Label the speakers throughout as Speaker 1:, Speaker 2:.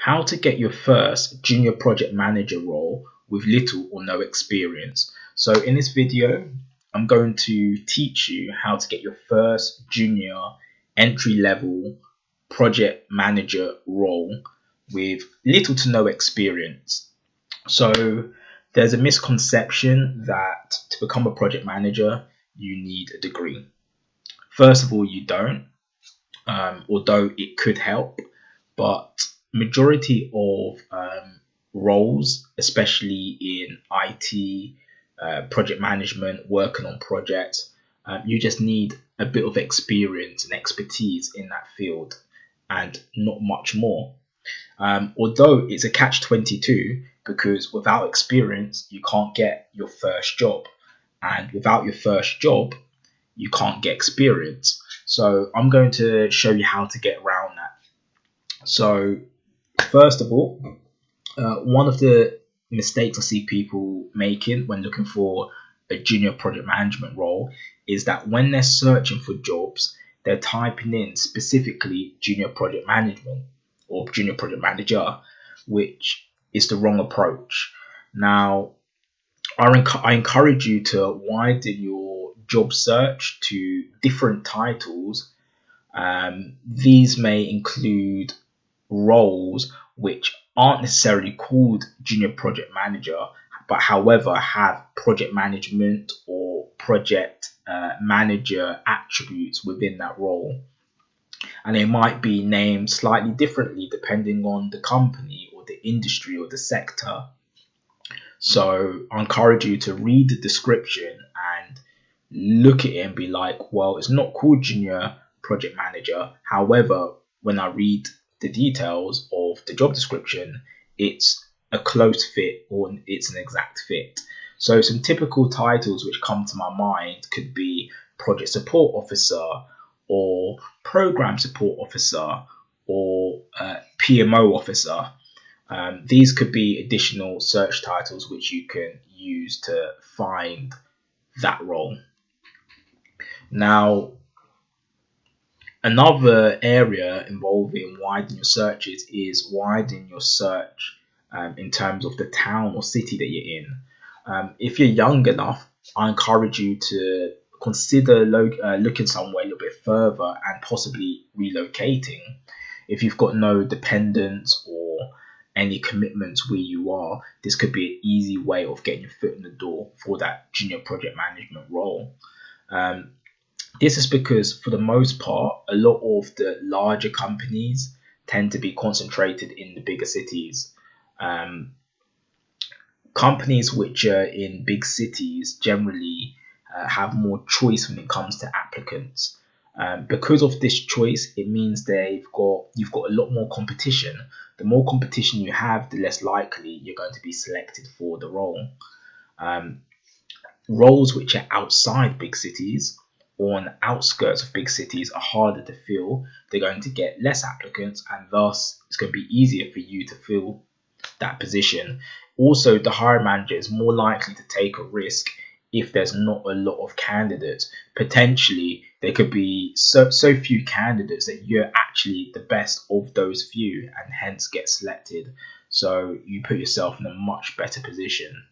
Speaker 1: How to get your first junior project manager role with little or no experience. So in this video, I'm going to teach you how to get your first junior entry level project manager role with little to no experience. So there's a misconception that to become a project manager, you need a degree. First of all, you don't, although it could help, but majority of roles, especially in IT, project management, working on projects, you just need a bit of experience and expertise in that field and not much more. Although it's a catch-22 because without experience, you can't get your first job. And without your first job, you can't get experience. So I'm going to show you how to get around that. So first of all, one of the mistakes I see people making when looking for a junior project management role is that when they're searching for jobs, they're typing in specifically junior project management or junior project manager, which is the wrong approach. Now, I encourage you to widen your job search to different titles. These may include roles which aren't necessarily called junior project manager, but however have project management or project manager attributes within that role. And they might be named slightly differently depending on the company or the industry or the sector. So I encourage you to read the description and look at it and be like, well, it's not called junior project manager. However, when I read the details of the job description, it's a close fit or it's an exact fit. So some typical titles which come to my mind could be project support officer or program support officer or PMO officer. These could be additional search titles which you can use to find that role. Now, another area involving widening your searches is widening your search in terms of the town or city that you're in. If you're young enough, I encourage you to consider looking somewhere a little bit further and possibly relocating. If you've got no dependents or any commitments where you are, this could be an easy way of getting your foot in the door for that junior project management role. This is because for the most part, a lot of the larger companies tend to be concentrated in the bigger cities. Companies which are in big cities generally have more choice when it comes to applicants. Because of this choice, it means you've got a lot more competition. The more competition you have, the less likely you're going to be selected for the role. Roles which are outside big cities or on the outskirts of big cities are harder to fill. They're going to get less applicants, and thus it's going to be easier for you to fill that position. Also, the hiring manager is more likely to take a risk if there's not a lot of candidates. Potentially, there could be so few candidates that you're actually the best of those few and hence get selected. So you put yourself in a much better position.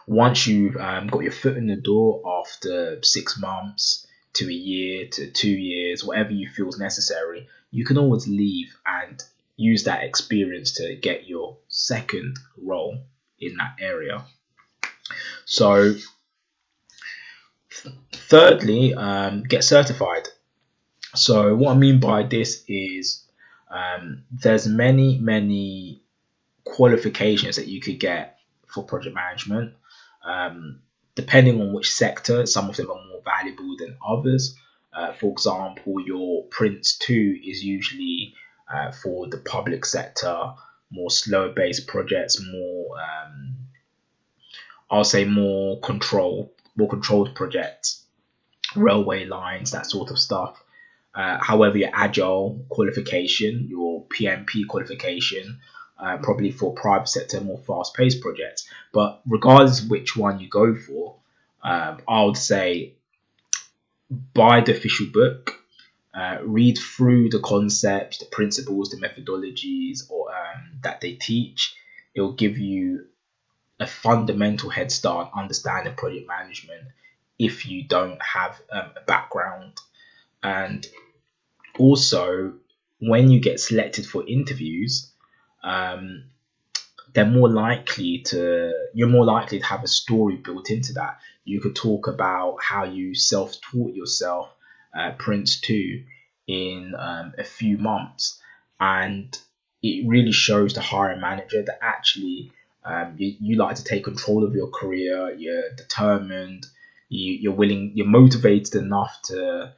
Speaker 1: Once you've got your foot in the door after 6 months to a year to 2 years, whatever you feel is necessary, you can always leave and use that experience to get your second role in that area. So thirdly, get certified. So what I mean by this is there's many qualifications that you could get for project management. Depending on which sector, some of them are more valuable than others. For example, your Prince 2 is usually for the public sector, more slow-based projects, more controlled projects, railway lines, that sort of stuff. However, your Agile qualification, your PMP qualification, probably for private sector, more fast-paced projects. But regardless of which one you go for, I would say buy the official book. Read through the concepts, the principles, the methodologies, or that they teach. It will give you a fundamental head start on understanding project management if you don't have a background. And also, when you get selected for interviews, um, you're more likely to have a story built into that. You could talk about how you self-taught yourself Prince 2 in a few months, and it really shows the hiring manager that actually you like to take control of your career. You're determined, you're motivated enough to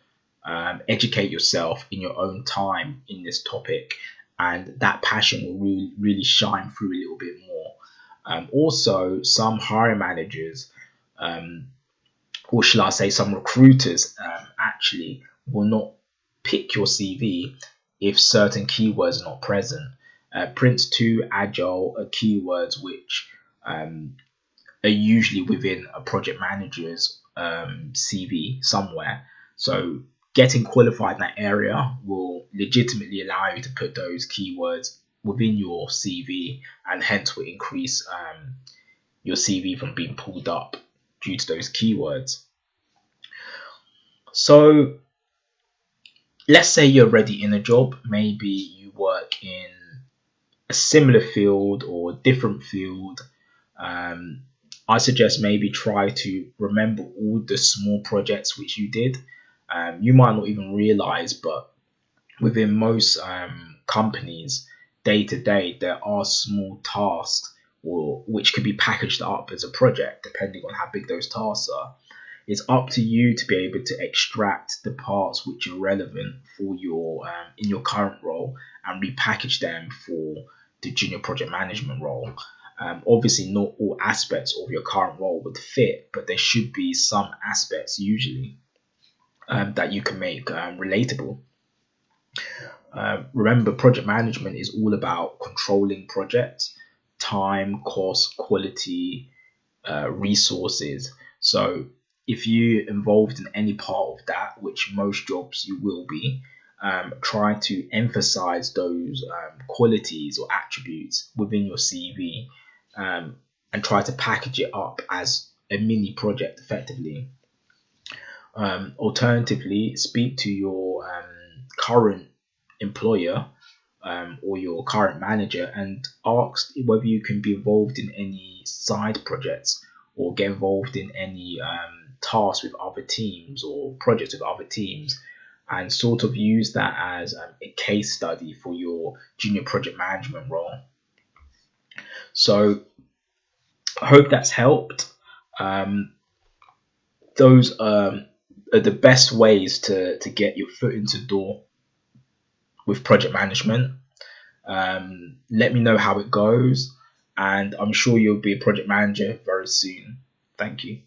Speaker 1: educate yourself in your own time in this topic, and that passion will really shine through a little bit more. Also, some hiring managers, or shall I say, some recruiters, actually will not pick your CV if certain keywords are not present. Prince 2, Agile are keywords which are usually within a project manager's CV somewhere. So getting qualified in that area will legitimately allow you to put those keywords within your CV, and hence will increase your CV from being pulled up due to those keywords. So let's say you're already in a job. Maybe you work in a similar field or different field. I suggest maybe try to remember all the small projects which you did. You might not even realize, but within most companies, day to day, there are small tasks or which could be packaged up as a project, depending on how big those tasks are. It's up to you to be able to extract the parts which are relevant for your in your current role and repackage them for the junior project management role. Obviously, not all aspects of your current role would fit, but there should be some aspects usually that you can make relatable. Remember, project management is all about controlling projects, time, cost, quality, resources. So if you're involved in any part of that, which most jobs you will be, try to emphasize those qualities or attributes within your CV, and try to package it up as a mini project effectively. Alternatively, speak to your current employer or your current manager and ask whether you can be involved in any side projects or get involved in any tasks with other teams or projects with other teams, and sort of use that as a case study for your junior project management role. So I hope that's helped. Those are the best ways to get your foot into the door with project management. Let me know how it goes, and I'm sure you'll be a project manager very soon. Thank you.